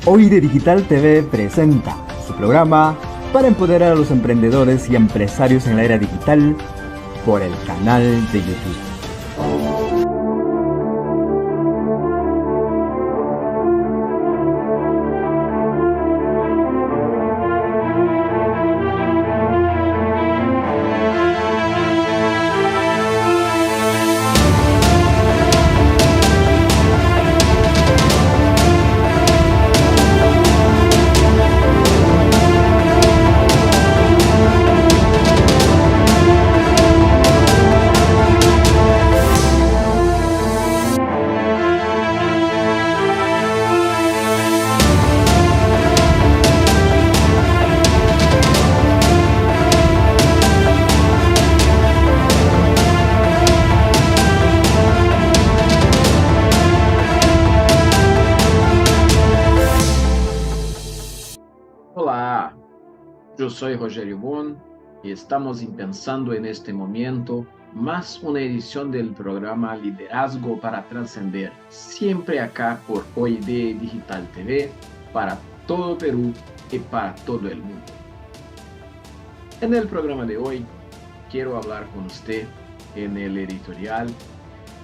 Hoy de Digital TV presenta su programa para empoderar a los emprendedores y empresarios en la era digital por el canal de YouTube. Olá, eu sou Rogério Bon e estamos pensando en este momento más una edición del programa Liderazgo para Trascender, siempre acá por OID Digital TV, para todo Perú y para todo el mundo. En el programa de hoy quiero hablar con usted en el editorial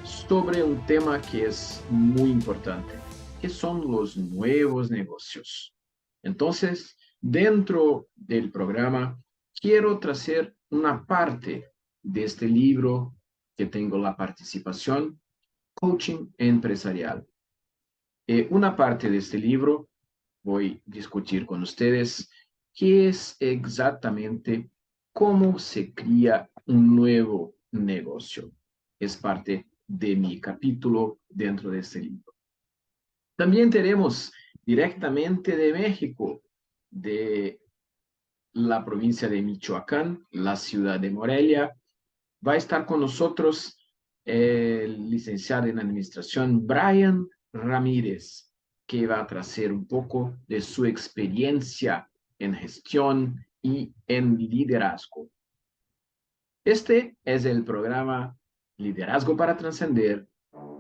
sobre un tema que es muy importante, que son los nuevos negocios. Entonces, dentro del programa, quiero traer una parte de este libro que tengo la participación, Coaching Empresarial. Una parte de este libro voy a discutir con ustedes qué es exactamente cómo se crea un nuevo negocio. Es parte de mi capítulo dentro de este libro. También tenemos directamente de México, de la provincia de Michoacán, la ciudad de Morelia, va a estar con nosotros el licenciado en administración Brian Ramírez, que va a traer un poco de su experiencia en gestión y en liderazgo. Este es el programa Liderazgo para Trascender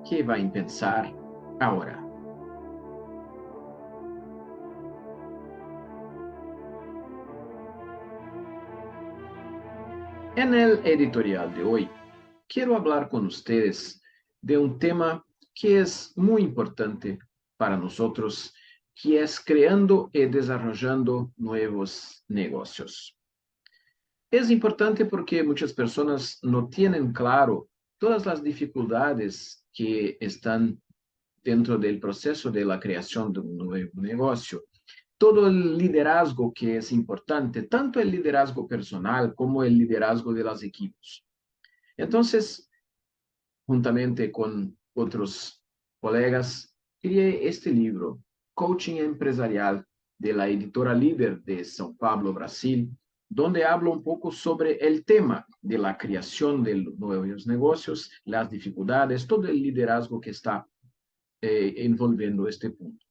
que va a empezar ahora. En el editorial de hoy, quiero hablar con ustedes de un tema que es muy importante para nosotros, que es creando y desarrollando nuevos negocios. Es importante porque muchas personas no tienen claro todas las dificultades que están dentro del proceso de la creación de un nuevo negocio. Todo el liderazgo que es importante, tanto el liderazgo personal como el liderazgo de los equipos. Entonces, juntamente con otros colegas, creé este libro, Coaching Empresarial, de la editora Líder de São Paulo, Brasil, donde hablo un poco sobre el tema de la creación de nuevos negocios, las dificultades, todo el liderazgo que está envolviendo este punto.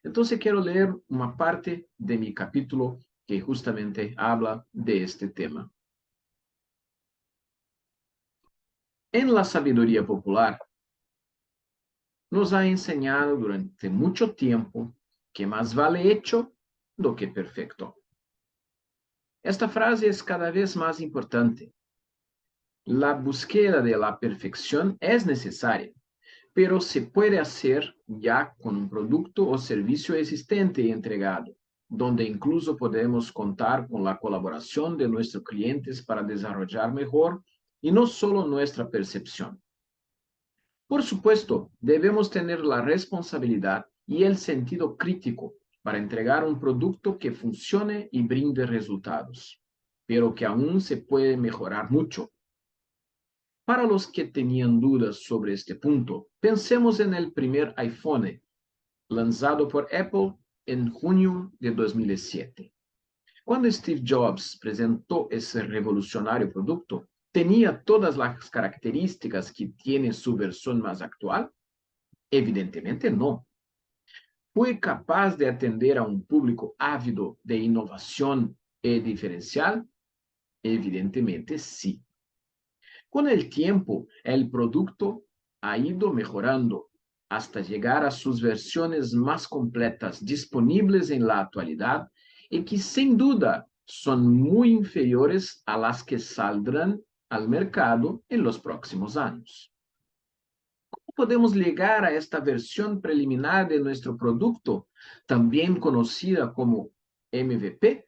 Entonces quiero leer una parte de mi capítulo que justamente habla de este tema. En la sabiduría popular, nos ha enseñado durante mucho tiempo que más vale hecho do que perfecto. Esta frase es cada vez más importante. La búsqueda de la perfección es necesaria, pero se puede hacer ya con un producto o servicio existente y entregado, donde incluso podemos contar con la colaboración de nuestros clientes para desarrollar mejor y no solo nuestra percepción. Por supuesto, debemos tener la responsabilidad y el sentido crítico para entregar un producto que funcione y brinde resultados, pero que aún se puede mejorar mucho. Para los que tenían dudas sobre este punto, pensemos en el primer iPhone, lanzado por Apple en junio de 2007. Cuando Steve Jobs presentó ese revolucionario producto, ¿tenía todas las características que tiene su versión más actual? Evidentemente no. ¿Fue capaz de atender a un público ávido de innovación y diferencial? Evidentemente sí. Con el tiempo, el producto ha ido mejorando hasta llegar a sus versiones más completas disponibles en la actualidad y que sin duda son muy inferiores a las que saldrán al mercado en los próximos años. ¿Cómo podemos llegar a esta versión preliminar de nuestro producto, también conocida como MVP?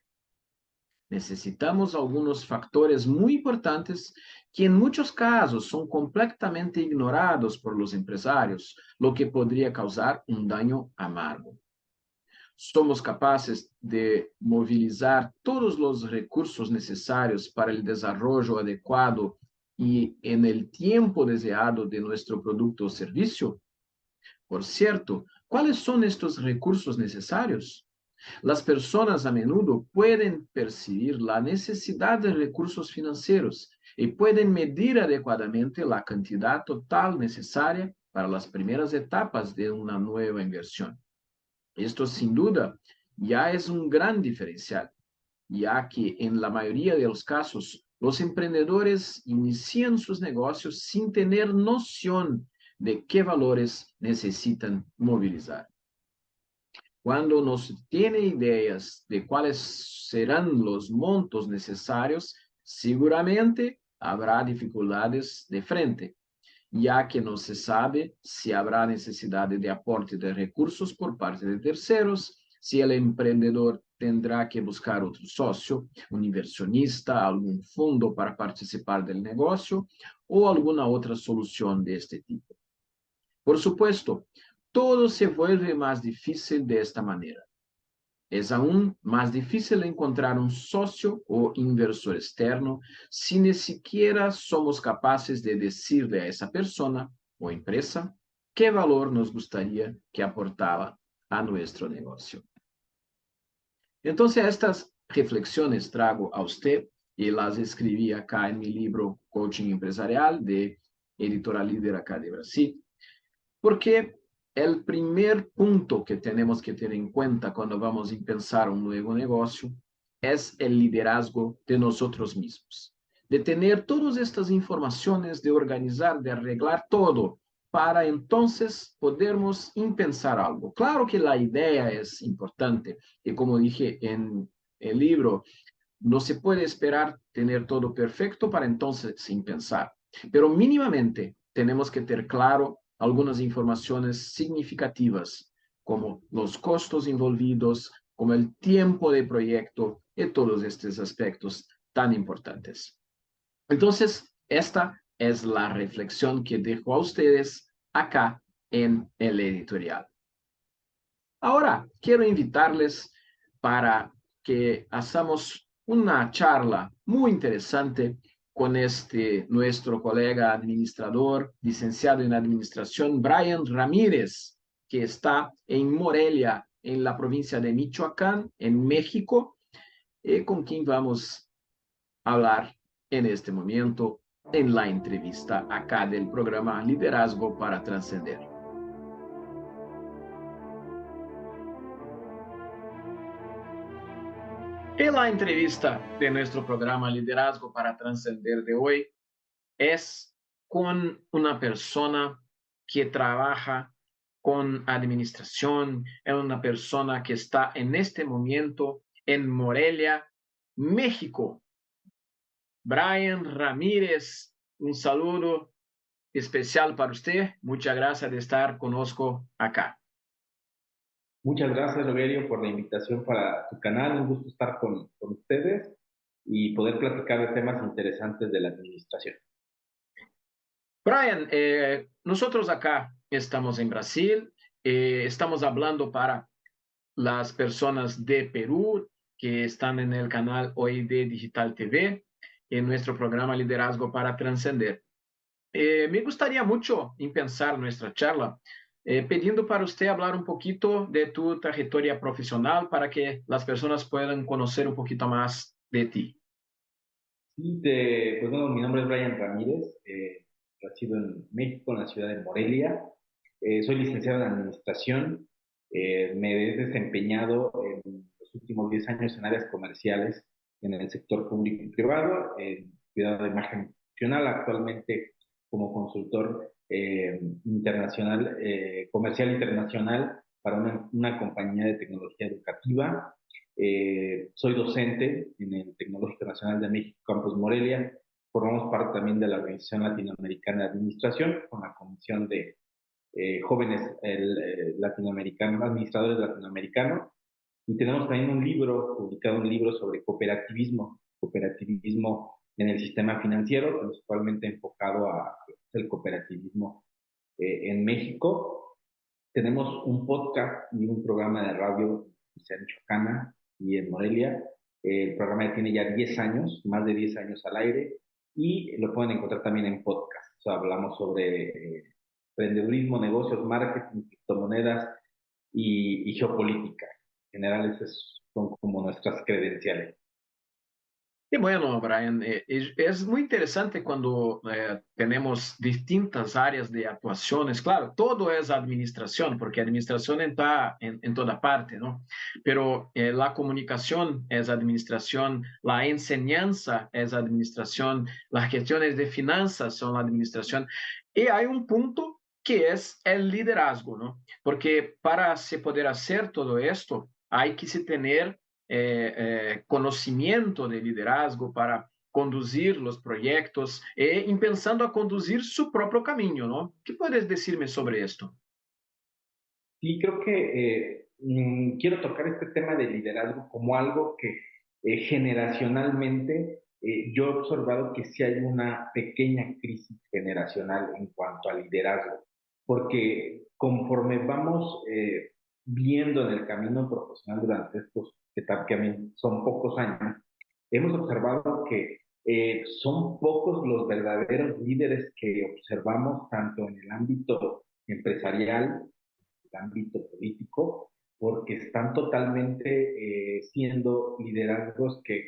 Necesitamos algunos factores muy importantes que en muchos casos son completamente ignorados por los empresarios, lo que podría causar un daño amargo. Somos capaces de movilizar todos los recursos necesarios para el desarrollo adecuado y en el tiempo deseado de nuestro producto o servicio. Por cierto, ¿cuáles son estos recursos necesarios? Las personas a menudo pueden percibir la necesidad de recursos financieros y pueden medir adecuadamente la cantidad total necesaria para las primeras etapas de una nueva inversión. Esto sin duda ya es un gran diferencial, ya que en la mayoría de los casos los emprendedores inician sus negocios sin tener noción de qué valores necesitan movilizar. Cuando no se tiene ideas de cuáles serán los montos necesarios, seguramente habrá dificultades de frente, ya que no se sabe si habrá necesidad de aporte de recursos por parte de terceros, si el emprendedor tendrá que buscar otro socio, un inversionista, algún fondo para participar del negocio o alguna otra solución de este tipo. Por supuesto, todo se vuelve más difícil de esta manera. Es aún más difícil encontrar un socio o inversor externo si ni siquiera somos capaces de decirle a esa persona o empresa qué valor nos gustaría que aportaba a nuestro negocio. Entonces, estas reflexiones trago a usted y las escribí acá en mi libro Coaching Empresarial de Editora Líder acá de Brasil, porque el primer punto que tenemos que tener en cuenta cuando vamos a pensar un nuevo negocio es el liderazgo de nosotros mismos, de tener todas estas informaciones, de organizar, de arreglar todo, para entonces podermos pensar algo. Claro que la idea es importante y como dije en el libro, no se puede esperar tener todo perfecto para entonces sin pensar, pero mínimamente tenemos que tener claro algunas informaciones significativas, como los costos involucrados, como el tiempo de proyecto y todos estos aspectos tan importantes. Entonces, esta es la reflexión que dejo a ustedes acá en el editorial. Ahora, quiero invitarles para que hagamos una charla muy interesante con nuestro colega administrador, licenciado en administración, Brian Ramírez, que está en Morelia, en la provincia de Michoacán, en México, y con quien vamos a hablar en este momento en la entrevista acá del programa Liderazgo para Trascender. En la entrevista de nuestro programa Liderazgo para Trascender de hoy es con una persona que trabaja con administración, es una persona que está en este momento en Morelia, México. Brian Ramírez, un saludo especial para usted. Muchas gracias de estar conozco acá. Muchas gracias, Rogelio, por la invitación para tu canal. Un gusto estar con ustedes y poder platicar de temas interesantes de la administración. Brian, nosotros acá estamos en Brasil, estamos hablando para las personas de Perú que están en el canal OID Digital TV, en nuestro programa Liderazgo para Trascender. Me gustaría mucho empezar nuestra charla pidiendo para usted hablar un poquito de tu trayectoria profesional para que las personas puedan conocer un poquito más de ti. Sí, pues bueno, mi nombre es Brian Ramírez, nacido en México, en la ciudad de Morelia. Soy licenciado en administración. Me he desempeñado en los últimos 10 años en áreas comerciales en el sector público y privado, en cuidado de imagen institucional, actualmente como consultor internacional, comercial internacional para una compañía de tecnología educativa. Soy docente en el Tecnológico Nacional de México, Campus Morelia. Formamos parte también de la Organización Latinoamericana de Administración, con la Comisión de Jóvenes Latinoamericanos, Administradores Latinoamericanos. Y tenemos también publicado un libro sobre cooperativismo en el sistema financiero, principalmente enfocado al cooperativismo en México. Tenemos un podcast y un programa de radio en Chocana y en Morelia. El programa tiene ya 10 años, más de 10 años al aire, y lo pueden encontrar también en podcast. O sea, hablamos sobre emprendedurismo, negocios, marketing, criptomonedas y geopolítica. En general, esas son como nuestras credenciales. Y bueno, Brian, es muy interesante cuando tenemos distintas áreas de actuaciones. Claro, todo es administración, porque administración está en toda parte, ¿no? Pero la comunicación es administración, la enseñanza es administración, las gestiones de finanzas son la administración. Y hay un punto que es el liderazgo, ¿no? Porque para se poder hacer todo esto, hay que se tener conocimiento de liderazgo para conducir los proyectos y pensando a conducir su propio camino, ¿no? ¿Qué puedes decirme sobre esto? Sí, creo que quiero tocar este tema del liderazgo como algo que generacionalmente yo he observado que sí hay una pequeña crisis generacional en cuanto al liderazgo, porque conforme vamos viendo en el camino profesional durante estos, que también son pocos años, hemos observado que son pocos los verdaderos líderes que observamos tanto en el ámbito empresarial, el ámbito político, porque están totalmente siendo liderazgos que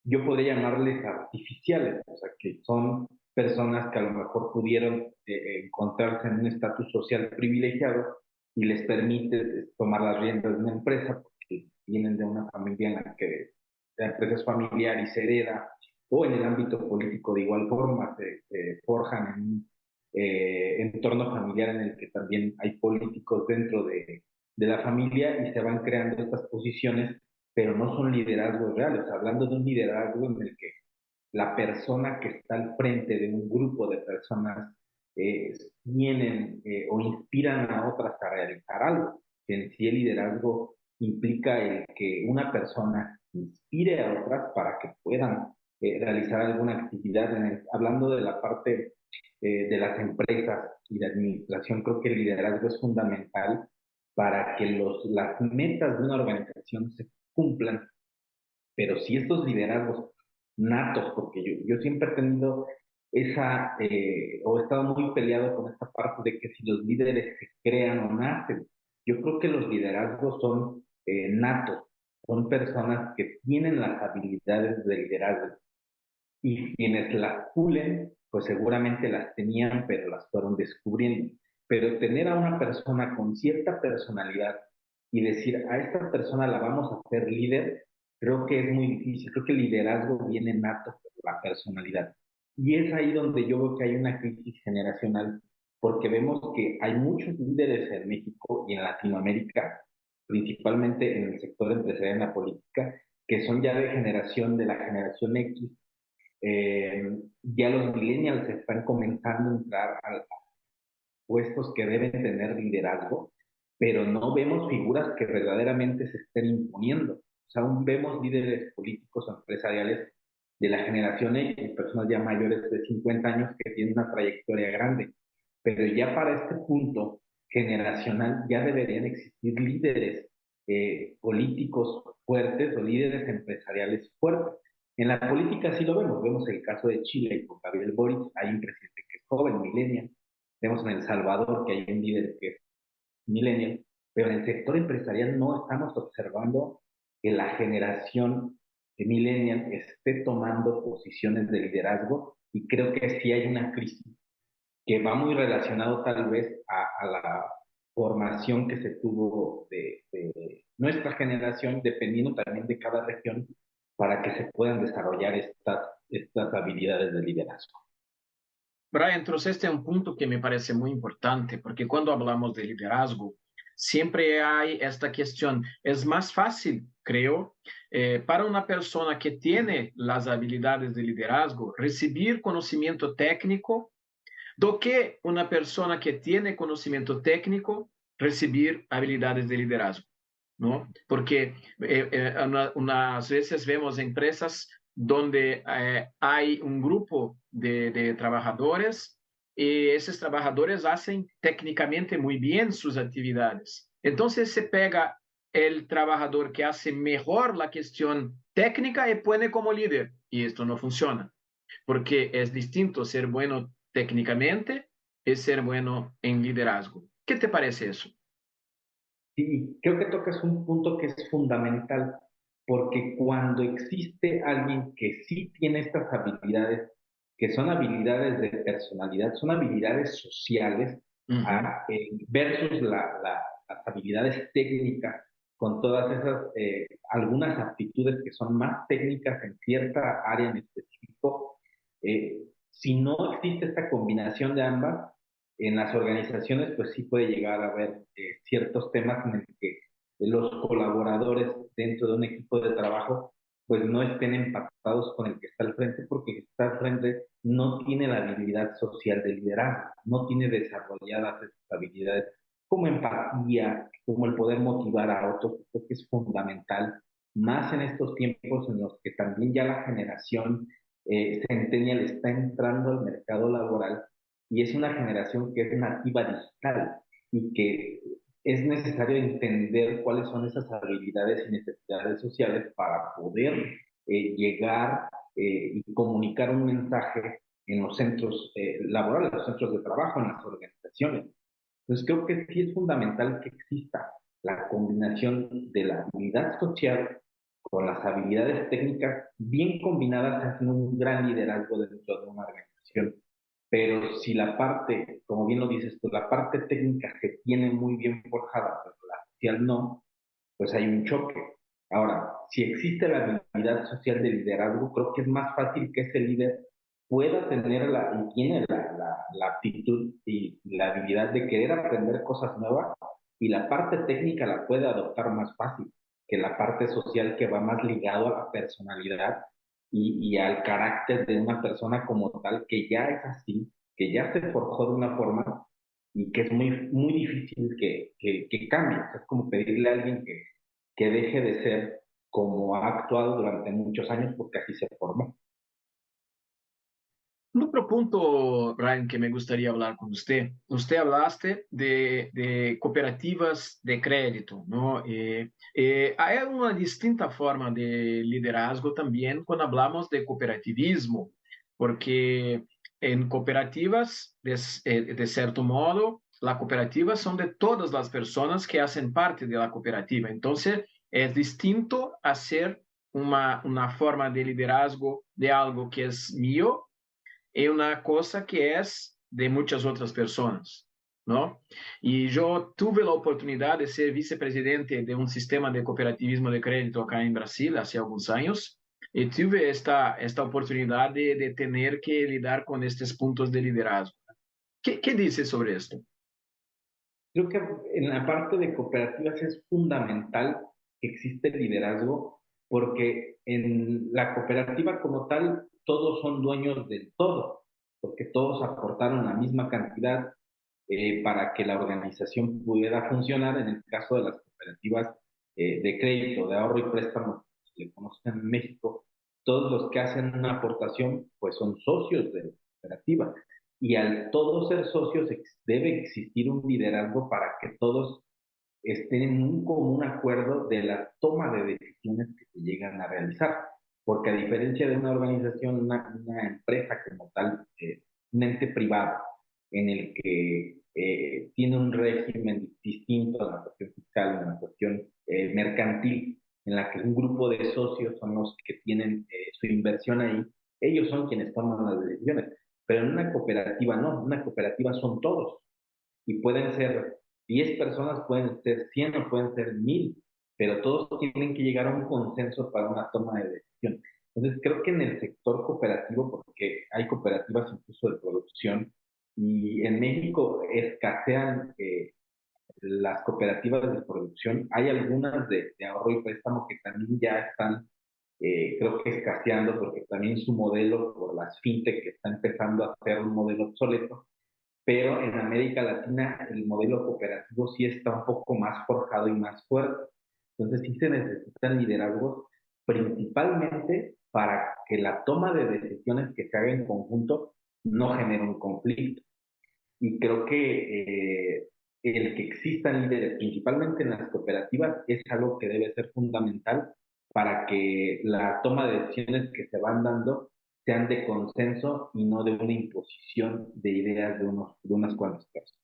yo podría llamarles artificiales, o sea, que son personas que a lo mejor pudieron encontrarse en un estatus social privilegiado y les permite tomar las riendas de una empresa porque vienen de una familia en la que la empresa es familiar y se hereda, o en el ámbito político de igual forma se forjan en un entorno familiar en el que también hay políticos dentro de la familia y se van creando estas posiciones, pero no son liderazgos reales. Hablando de un liderazgo en el que la persona que está al frente de un grupo de personas eh, tienen o inspiran a otras a realizar algo. En sí el liderazgo implica el que una persona inspire a otras para que puedan realizar alguna actividad. Hablando de la parte de las empresas y de administración, creo que el liderazgo es fundamental para que las metas de una organización se cumplan, pero si estos liderazgos natos, porque yo siempre he tenido o he estado muy peleado con esta parte de que si los líderes se crean o nacen, yo creo que los liderazgos son natos, son personas que tienen las habilidades de liderazgo y quienes las pulen, pues seguramente las tenían, pero las fueron descubriendo. Pero tener a una persona con cierta personalidad y decir, a esta persona la vamos a hacer líder, creo que es muy difícil. Creo que el liderazgo viene nato por la personalidad. Y es ahí donde yo veo que hay una crisis generacional, porque vemos que hay muchos líderes en México y en Latinoamérica, principalmente en el sector empresarial y en la política, que son ya de la generación X. Ya los millennials están comenzando a entrar a puestos que deben tener liderazgo, pero no vemos figuras que verdaderamente se estén imponiendo. O sea, aún vemos líderes políticos o empresariales de la generación X, personas ya mayores de 50 años que tienen una trayectoria grande, pero ya para este punto generacional ya deberían existir líderes políticos fuertes o líderes empresariales fuertes. En la política sí lo vemos el caso de Chile con Gabriel Boric, hay un presidente que es joven, millennial, vemos en El Salvador que hay un líder que es millennial, pero en el sector empresarial no estamos observando que la generación de millennial esté tomando posiciones de liderazgo y creo que sí hay una crisis que va muy relacionado tal vez a la formación que se tuvo de nuestra generación, dependiendo también de cada región, para que se puedan desarrollar estas habilidades de liderazgo. Brian, trouxeste un punto que me parece muy importante, porque cuando hablamos de liderazgo, siempre hay esta cuestión. Es más fácil, creo, para una persona que tiene las habilidades de liderazgo, recibir conocimiento técnico do que una persona que tiene conocimiento técnico recibir habilidades de liderazgo, ¿no? Porque unas veces vemos empresas donde hay un grupo de trabajadores y esos trabajadores hacen técnicamente muy bien sus actividades. Entonces se pega el trabajador que hace mejor la cuestión técnica y pone como líder, y esto no funciona porque es distinto ser bueno técnicamente y ser bueno en liderazgo. ¿Qué te parece eso? Sí, creo que tocas un punto que es fundamental, porque cuando existe alguien que sí tiene estas habilidades, que son habilidades de personalidad, son habilidades sociales, versus las habilidades técnicas, con todas esas, algunas aptitudes que son más técnicas en cierta área en específico, si no existe esta combinación de ambas, en las organizaciones, pues sí puede llegar a haber ciertos temas en el que los colaboradores dentro de un equipo de trabajo, pues no estén empatados con el que está al frente, porque el que está al frente no tiene la habilidad social de liderazgo, no tiene desarrolladas esas habilidades como empatía, como el poder motivar a otros, creo que es fundamental, más en estos tiempos en los que también ya la generación centennial está entrando al mercado laboral y es una generación que es nativa digital y que es necesario entender cuáles son esas habilidades y necesidades sociales para poder llegar y comunicar un mensaje en los centros laborales, los centros de trabajo, en las organizaciones. Entonces creo que sí es fundamental que exista la combinación de la habilidad social con las habilidades técnicas bien combinadas hacen un gran liderazgo dentro de una organización. Pero si la parte, como bien lo dices tú, la parte técnica se tiene muy bien forjada, pero la social no, pues hay un choque. Ahora, si existe la habilidad social de liderazgo, creo que es más fácil que ese líder pueda tener y tiene la aptitud y la habilidad de querer aprender cosas nuevas y la parte técnica la puede adoptar más fácil que la parte social que va más ligado a la personalidad y al carácter de una persona como tal que ya es así, que ya se forjó de una forma y que es muy difícil que cambie. O sea, es como pedirle a alguien que deje de ser como ha actuado durante muchos años porque así se formó. Otro punto, Brian, que me gustaría hablar con usted. Usted hablaste de cooperativas de crédito, ¿no? Hay una distinta forma de liderazgo también cuando hablamos de cooperativismo, porque en cooperativas, de cierto modo, la cooperativa son de todas las personas que hacen parte de la cooperativa. Entonces, es distinto hacer una forma de liderazgo de algo que es mío y una cosa que es de muchas otras personas, ¿no? Y yo tuve la oportunidad de ser vicepresidente de un sistema de cooperativismo de crédito acá en Brasil hace algunos años y tuve esta oportunidad de tener que lidar con estos puntos de liderazgo. ¿Qué dices sobre esto? Creo que en la parte de cooperativas es fundamental que existe el liderazgo porque en la cooperativa como tal todos son dueños del todo, porque todos aportaron la misma cantidad para que la organización pudiera funcionar. En el caso de las cooperativas de crédito, de ahorro y préstamo, que se le conocen en México, todos los que hacen una aportación pues son socios de la cooperativa y al todos ser socios debe existir un liderazgo para que todos estén en un común acuerdo de la toma de decisiones que se llegan a realizar. Porque a diferencia de una organización, una empresa como tal, un ente privado, en el que tiene un régimen distinto a la cuestión fiscal, a la cuestión mercantil, en la que un grupo de socios son los que tienen su inversión ahí, ellos son quienes toman las decisiones. Pero en una cooperativa no, una cooperativa son todos y pueden ser 10 personas, pueden ser 100 o pueden ser 1000, pero todos tienen que llegar a un consenso para una toma de decisión. Entonces, creo que en el sector cooperativo, porque hay cooperativas incluso de producción, y en México escasean las cooperativas de producción, hay algunas de ahorro y préstamo que también ya están, creo que escaseando, porque también su modelo, por las fintech que está empezando a ser un modelo obsoleto, pero en América Latina el modelo cooperativo sí está un poco más forjado y más fuerte. Entonces sí se necesitan liderazgos principalmente para que la toma de decisiones que se haga en conjunto no genere un conflicto. Y creo que el que existan líderes, principalmente en las cooperativas, es algo que debe ser fundamental para que la toma de decisiones que se van dando sean de consenso y no de una imposición de ideas de unas cuantas personas.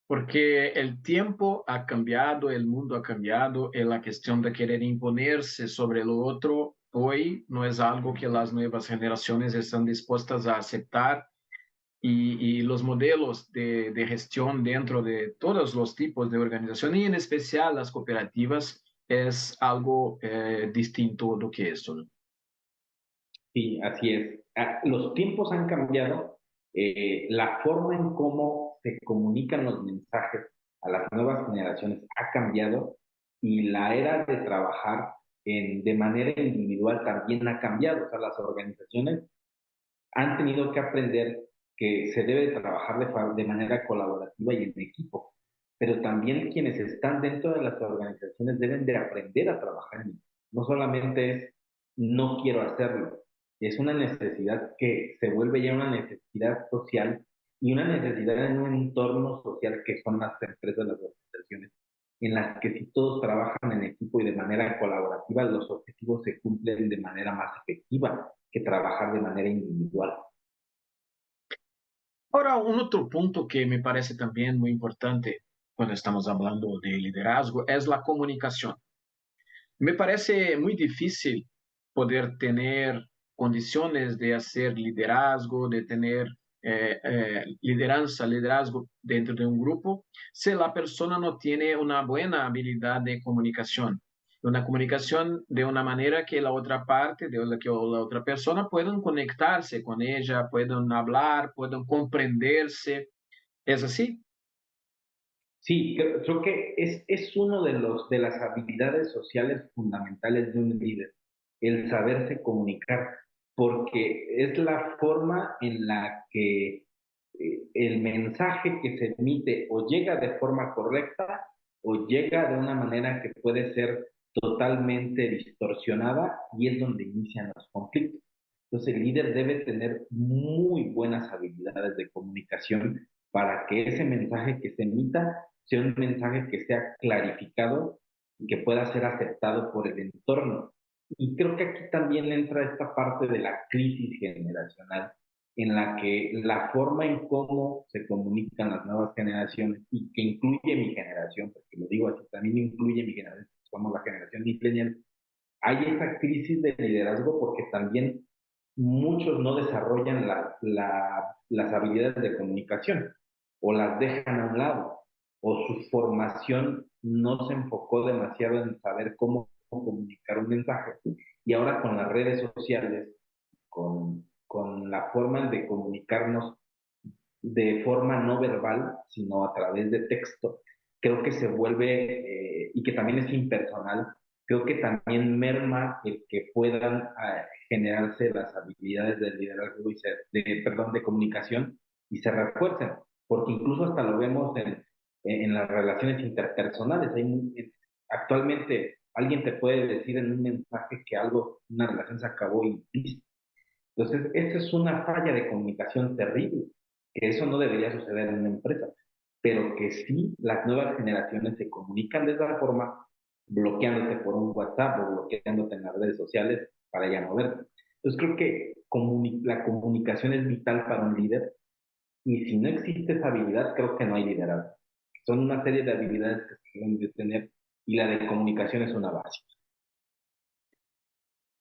Porque el tiempo ha cambiado, el mundo ha cambiado, y la cuestión de querer imponerse sobre el otro hoy no es algo que las nuevas generaciones están dispuestas a aceptar. Y los modelos de gestión dentro de todos los tipos de organización y en especial las cooperativas es algo distinto de que eso, ¿no? Sí, así es. Los tiempos han cambiado, la forma en cómo se comunican los mensajes a las nuevas generaciones ha cambiado y la era de trabajar de manera individual también ha cambiado. O sea, las organizaciones han tenido que aprender que se debe trabajar de manera colaborativa y en equipo, pero también quienes están dentro de las organizaciones deben de aprender a trabajar en equipo. No solamente es no quiero hacerlo, es una necesidad que se vuelve ya una necesidad social y una necesidad en un entorno social que son las empresas, las organizaciones, en las que si todos trabajan en equipo y de manera colaborativa, los objetivos se cumplen de manera más efectiva que trabajar de manera individual. Ahora, un otro punto que me parece también muy importante cuando estamos hablando de liderazgo es la comunicación. Me parece muy difícil poder tener condiciones de hacer liderazgo, de tener liderazgo dentro de un grupo, si la persona no tiene una buena habilidad de comunicación. Una comunicación de una manera que la otra parte, que la otra persona puedan conectarse con ella, puedan hablar, puedan comprenderse. ¿Es así? Sí, creo que es uno de las habilidades sociales fundamentales de un líder, el saberse comunicar, porque es la forma en la que el mensaje que se emite o llega de forma correcta o llega de una manera que puede ser totalmente distorsionada y es donde inician los conflictos. Entonces el líder debe tener muy buenas habilidades de comunicación para que ese mensaje que se emita sea un mensaje que sea clarificado y que pueda ser aceptado por el entorno. Y creo que aquí también entra esta parte de la crisis generacional, en la que la forma en cómo se comunican las nuevas generaciones, y que incluye mi generación, porque lo digo así, también incluye mi generación, somos la generación millennial, hay esta crisis de liderazgo porque también muchos no desarrollan las habilidades de comunicación o las dejan a un lado o su formación no se enfocó demasiado en saber cómo comunicar un mensaje. Y ahora con las redes sociales, con la forma de comunicarnos de forma no verbal, sino a través de texto, creo que se vuelve, y que también es impersonal, creo que también merma el que puedan generarse las habilidades de liderazgo perdón, de comunicación y se refuercen, porque incluso hasta lo vemos en las relaciones interpersonales. Actualmente alguien te puede decir en un mensaje que algo, una relación se acabó y listo. Entonces, esa es una falla de comunicación terrible, que eso no debería suceder en una empresa, pero que sí las nuevas generaciones se comunican de esa forma, bloqueándote por un WhatsApp o bloqueándote en las redes sociales para ya no verte. Entonces, creo que la comunicación es vital para un líder y si no existe esa habilidad, creo que no hay liderazgo. Son una serie de habilidades que se deben de tener y la de comunicación es una base.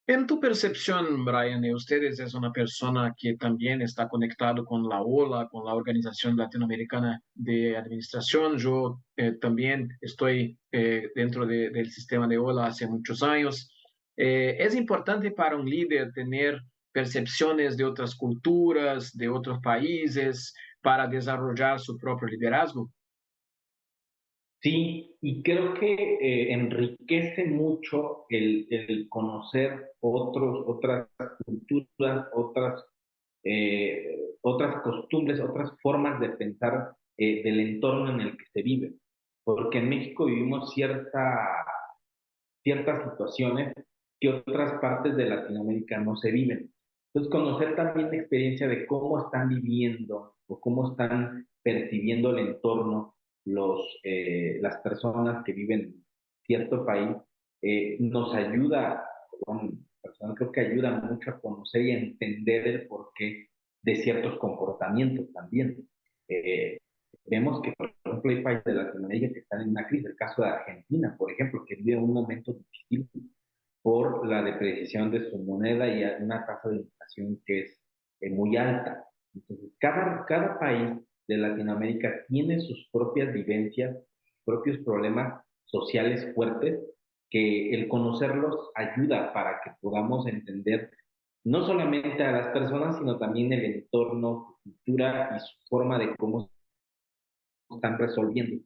En tu percepción, Brian, ustedes es una persona que también está conectado con la OLA, con la Organización Latinoamericana de Administración. Yo también estoy dentro del sistema de OLA hace muchos años. Es importante para un líder tener percepciones de otras culturas, de otros países, para desarrollar su propio liderazgo. Sí, y creo que enriquece mucho el conocer otras culturas, otras costumbres, otras formas de pensar del entorno en el que se vive. Porque en México vivimos ciertas situaciones que otras partes de Latinoamérica no se viven. Entonces, conocer también la experiencia de cómo están viviendo o cómo están percibiendo el entorno las personas que viven en cierto país, nos ayuda, bueno, personal creo que ayuda mucho a conocer y a entender el porqué de ciertos comportamientos también. Eh, Vemos que, por ejemplo, hay países de Latinoamérica que están en una crisis. El caso de Argentina, por ejemplo, que vive un momento difícil por la depreciación de su moneda y una tasa de inflación que es muy alta. Entonces, cada país de Latinoamérica tiene sus propias vivencias, sus propios problemas sociales fuertes, que el conocerlos ayuda para que podamos entender no solamente a las personas, sino también el entorno, su cultura y su forma de cómo están resolviendo.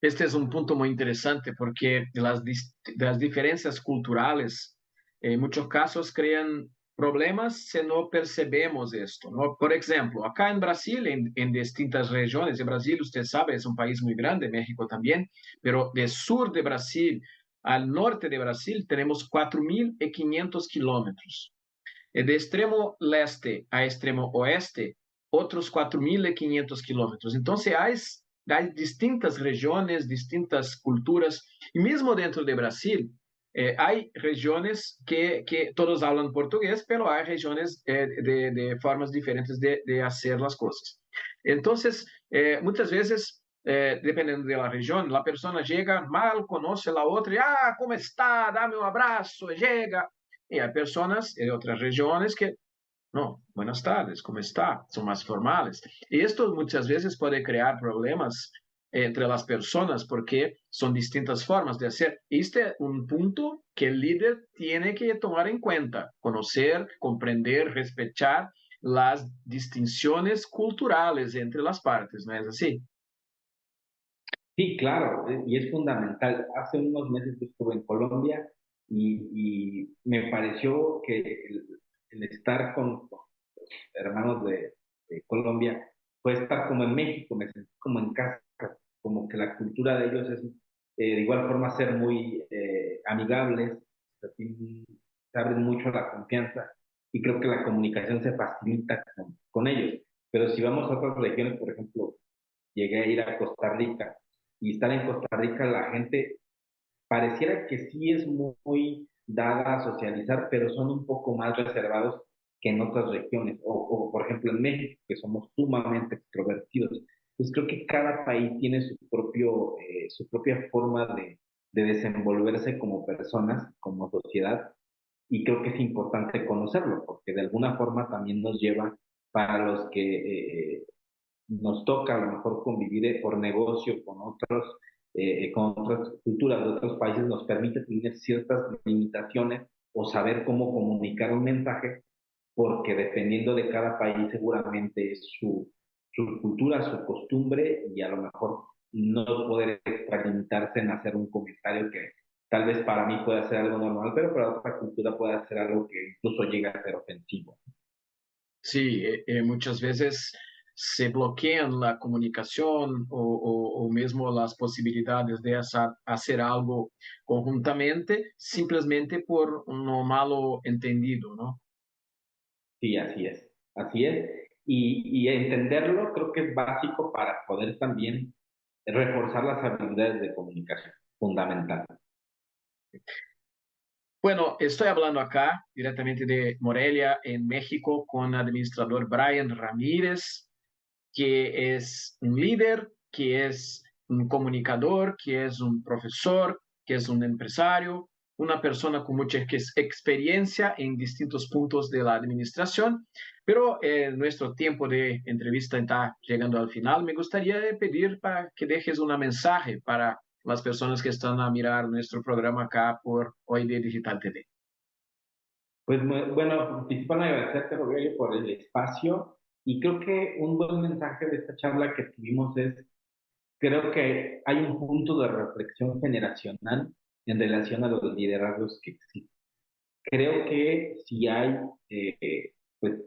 Este es un punto muy interesante porque las diferencias culturales en muchos casos crean problemas si no percebemos esto, ¿no? Por ejemplo, acá en Brasil, en distintas regiones de Brasil, usted sabe, es un país muy grande, México también, pero del sur de Brasil al norte de Brasil tenemos 4.500 kilómetros. De extremo leste a extremo oeste, otros 4.500 kilómetros. Entonces, hay distintas regiones, distintas culturas, y mismo dentro de Brasil, hay regiones que todos hablan portugués, pero hay regiones de formas diferentes de hacer las cosas. Entonces, muchas veces, dependendo de la región, la persona llega mal, conoce a la otra, y, ¿cómo está? Dame un abrazo, llega. Y hay personas de otras regiones que, no, buenas tardes, ¿cómo está? Son más formales. Y esto muchas veces puede crear problemas entre las personas porque son distintas formas de hacer. Este es un punto que el líder tiene que tomar en cuenta, conocer, comprender, respetar las distinciones culturales entre las partes, ¿no es así? Sí, claro, y es fundamental. Hace unos meses yo estuve en Colombia y me pareció que el estar con hermanos de Colombia fue estar como en México, me sentí como en casa, como que la cultura de ellos es de igual forma ser muy amigables, así, se abren mucho a la confianza y creo que la comunicación se facilita con ellos. Pero si vamos a otras regiones, por ejemplo, llegué a ir a Costa Rica y estar en Costa Rica la gente pareciera que sí es muy dada a socializar, pero son un poco más reservados que en otras regiones, o por ejemplo en México, que somos sumamente extrovertidos. Pues creo que cada país tiene su propia forma de desenvolverse como personas, como sociedad, y creo que es importante conocerlo, porque de alguna forma también nos lleva para los que nos toca a lo mejor convivir por negocio con otras culturas de otros países, nos permite tener ciertas limitaciones o saber cómo comunicar un mensaje, porque dependiendo de cada país seguramente es su cultura, su costumbre, y a lo mejor no poder extralimitarse en hacer un comentario que tal vez para mí pueda ser algo normal, pero para otra cultura puede ser algo que incluso llega a ser ofensivo. Sí, muchas veces se bloquean la comunicación o mismo las posibilidades de hacer algo conjuntamente simplemente por un malo entendido, ¿no? Sí, así es, así es. Y entenderlo creo que es básico para poder también reforzar las habilidades de comunicación, fundamental. Bueno, estoy hablando acá directamente de Morelia, en México, con el administrador Brian Ramírez, que es un líder, que es un comunicador, que es un profesor, que es un empresario, una persona con mucha experiencia en distintos puntos de la administración, pero nuestro tiempo de entrevista está llegando al final. Me gustaría pedir para que dejes un mensaje para las personas que están a mirar nuestro programa acá por Hoy de Digital TV? Pues bueno, principalmente agradecerte, Rogelio, por el espacio. Y creo que un buen mensaje de esta charla que tuvimos es, creo que hay un punto de reflexión generacional en relación a los liderazgos que existen. Creo que si hay pues,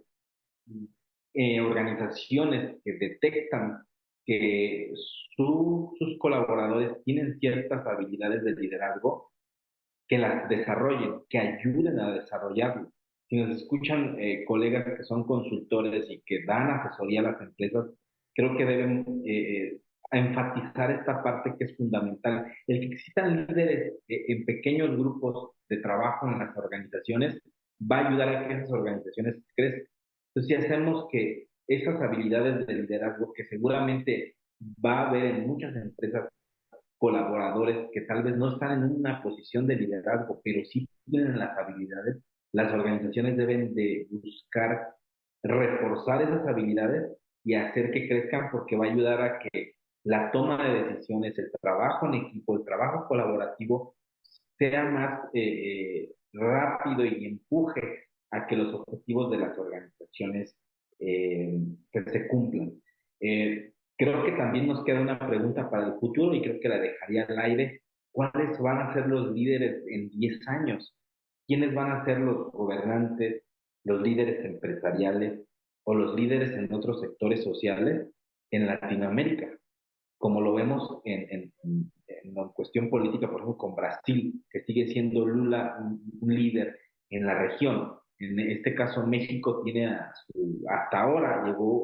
organizaciones que detectan que sus colaboradores tienen ciertas habilidades de liderazgo, que las desarrollen, que ayuden a desarrollarlo. Si nos escuchan colegas que son consultores y que dan asesoría a las empresas, creo que deben enfatizar esta parte que es fundamental. El que existan líderes en pequeños grupos de trabajo en las organizaciones va a ayudar a que esas organizaciones crezcan. Entonces, si hacemos que esas habilidades de liderazgo, que seguramente va a haber en muchas empresas colaboradores que tal vez no están en una posición de liderazgo, pero sí tienen las habilidades, las organizaciones deben de buscar reforzar esas habilidades y hacer que crezcan, porque va a ayudar a que la toma de decisiones, el trabajo en equipo, el trabajo colaborativo sea más rápido y empuje a que los objetivos de las organizaciones que se cumplan. Creo que también nos queda una pregunta para el futuro y creo que la dejaría al aire. ¿Cuáles van a ser los líderes en 10 años? ¿Quiénes van a ser los gobernantes, los líderes empresariales o los líderes en otros sectores sociales en Latinoamérica? Como lo vemos en la cuestión política, por ejemplo, con Brasil, que sigue siendo Lula un líder en la región. En este caso, México tiene hasta ahora llegó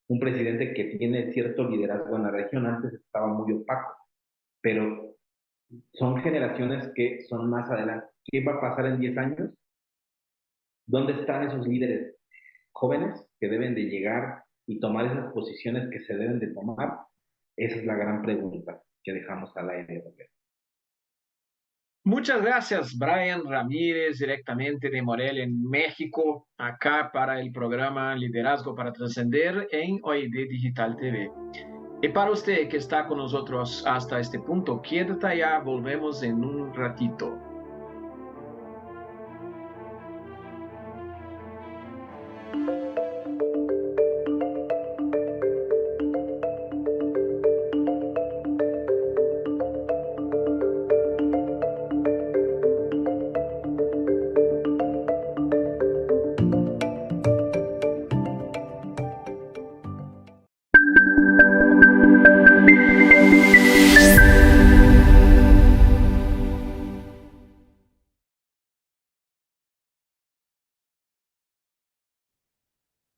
un presidente que tiene cierto liderazgo en la región. Antes estaba muy opaco, pero son generaciones que son más adelante. ¿Qué va a pasar en 10 años? ¿Dónde están esos líderes jóvenes que deben de llegar y tomar esas posiciones que se deben de tomar? Esa es la gran pregunta que dejamos al aire. Muchas gracias, Brian Ramírez, directamente de Morelia, en México, acá para el programa Liderazgo para Trascender en OID Digital TV. Y para usted que está con nosotros hasta este punto, quédate allá, volvemos en un ratito.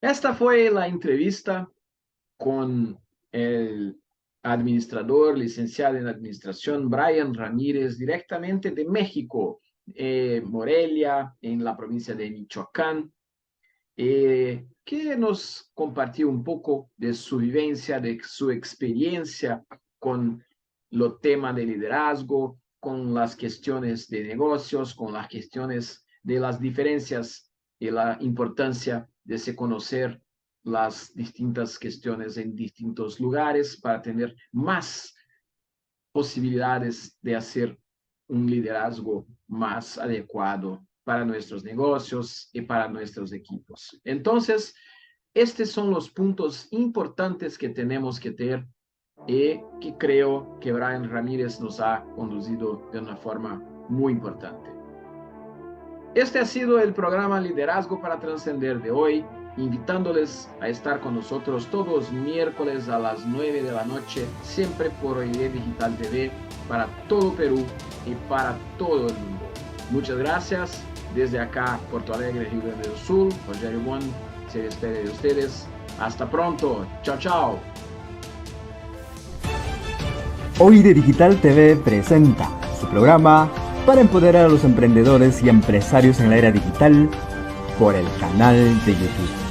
Esta fue la entrevista con el administrador, licenciado en administración, Brian Ramírez, directamente de México, Morelia, en la provincia de Michoacán, que nos compartió un poco de su vivencia, de su experiencia con los temas de liderazgo, con las cuestiones de negocios, con las cuestiones de las diferencias y la importancia de se conocer las distintas cuestiones en distintos lugares para tener más posibilidades de hacer un liderazgo más adecuado para nuestros negocios y para nuestros equipos. Entonces, estos son los puntos importantes que tenemos que tener y que creo que Brian Ramírez nos ha conducido de una forma muy importante. Este ha sido el programa Liderazgo para Trascender de hoy, invitándoles a estar con nosotros todos los miércoles a las 9 de la noche, siempre por OID Digital TV, para todo Perú y para todo el mundo. Muchas gracias. Desde acá, Porto Alegre, Rio Grande do Sul, Rogério Bon se despide de ustedes. Hasta pronto. Chao, chao. OID Digital TV presenta su programa para empoderar a los emprendedores y empresarios en la era digital por el canal de YouTube.